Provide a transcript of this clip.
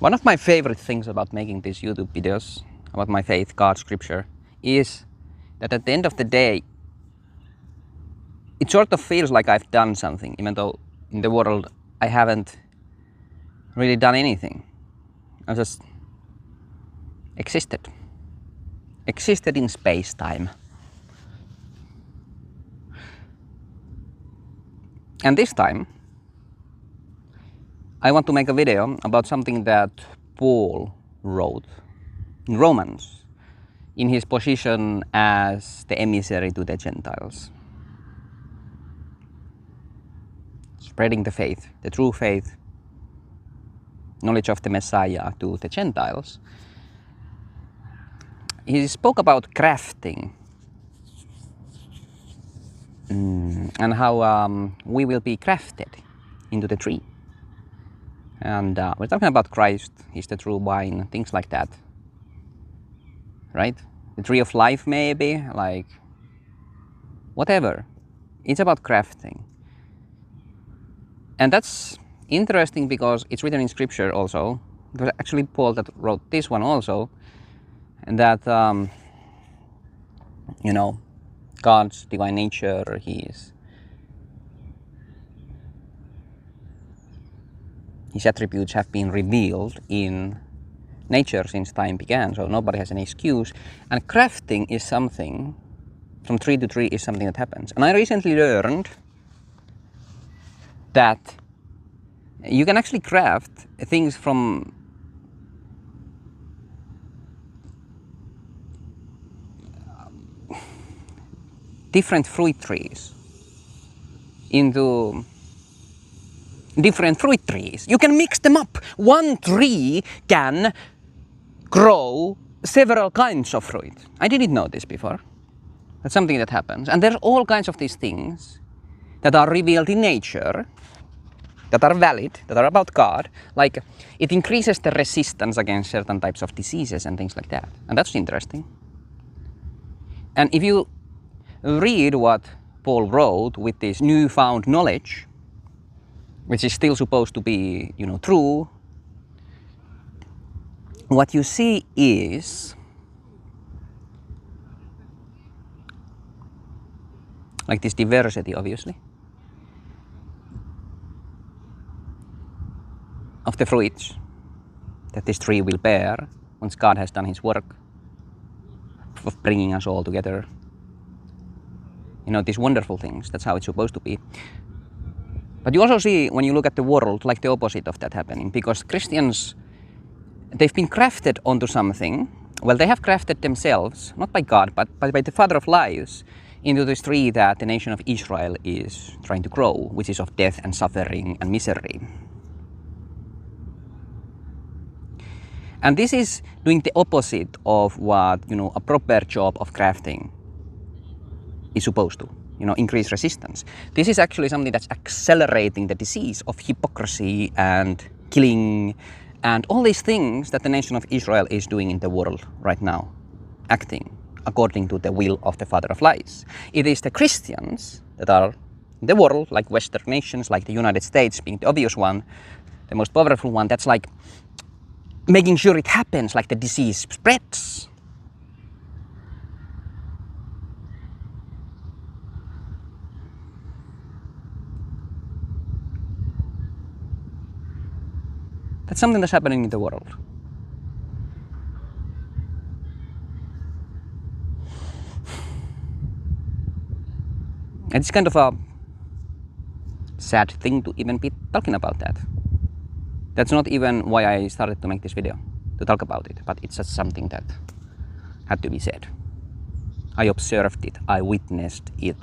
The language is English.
One of my favorite things about making these YouTube videos about my faith, God, Scripture, is that at the end of the day, it sort of feels like I've done something, even though in the world I haven't really done anything. I just existed in space-time. And this time, I want to make a video about something that Paul wrote in Romans, in his position as the emissary to the Gentiles. Spreading the faith, the true faith, knowledge of the Messiah to the Gentiles. He spoke about grafting and how we will be grafted into the tree. And we're talking about Christ, He's the true vine, things like that. Right? The tree of life maybe, like whatever. It's about grafting. And that's interesting because it's written in Scripture also. It was actually Paul that wrote this one also. And that, you know, God's divine nature, His attributes have been revealed in nature since time began, so nobody has an excuse. And grafting is something, from tree to tree is something that happens. And I recently learned that you can actually graft things from different fruit trees into different fruit trees. You can mix them up. One tree can grow several kinds of fruit. I didn't know this before. That's something that happens. And there's all kinds of these things that are revealed in nature, that are valid, that are about God. Like, it increases the resistance against certain types of diseases and things like that. And that's interesting. And if you read what Paul wrote with this newfound knowledge, which is still supposed to be, you know, true, what you see is like this diversity, obviously, of the fruits that this tree will bear once God has done His work of bringing us all together. You know, these wonderful things, that's how it's supposed to be. But you also see, when you look at the world, like the opposite of that happening, because Christians, they've been grafted onto something. Well, they have grafted themselves, not by God, but by the Father of lies, into this tree that the nation of Israel is trying to grow, which is of death and suffering and misery. And this is doing the opposite of what, you know, a proper job of grafting is supposed to. You know, increase resistance. This is actually something that's accelerating the disease of hypocrisy and killing and all these things that the nation of Israel is doing in the world right now, acting according to the will of the Father of lies. It is the Christians that are in the world, like Western nations, like the United States being the obvious one, the most powerful one, that's like making sure it happens, like the disease spreads. That's something that's happening in the world. And it's kind of a sad thing to even be talking about that. That's not even why I started to make this video, to talk about it, but it's just something that had to be said. I observed it, I witnessed it.